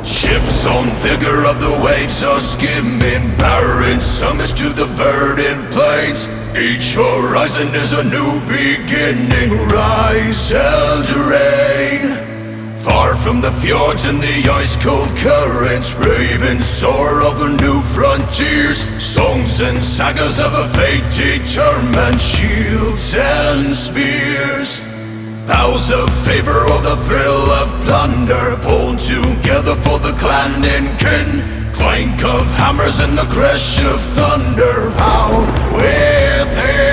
Ships on vigor of the waves are skimming, barren summits to the verdant plains. Each horizon is a new beginning, rise and reign. Far from the fjords and the ice-cold currents, brave and soar over new frontiers. Songs and sagas of a fate determined, shields and spears. Vows of favor or the thrill of plunder, pulled together for the clan and kin. Clank of hammers and the crash of thunder, pound within.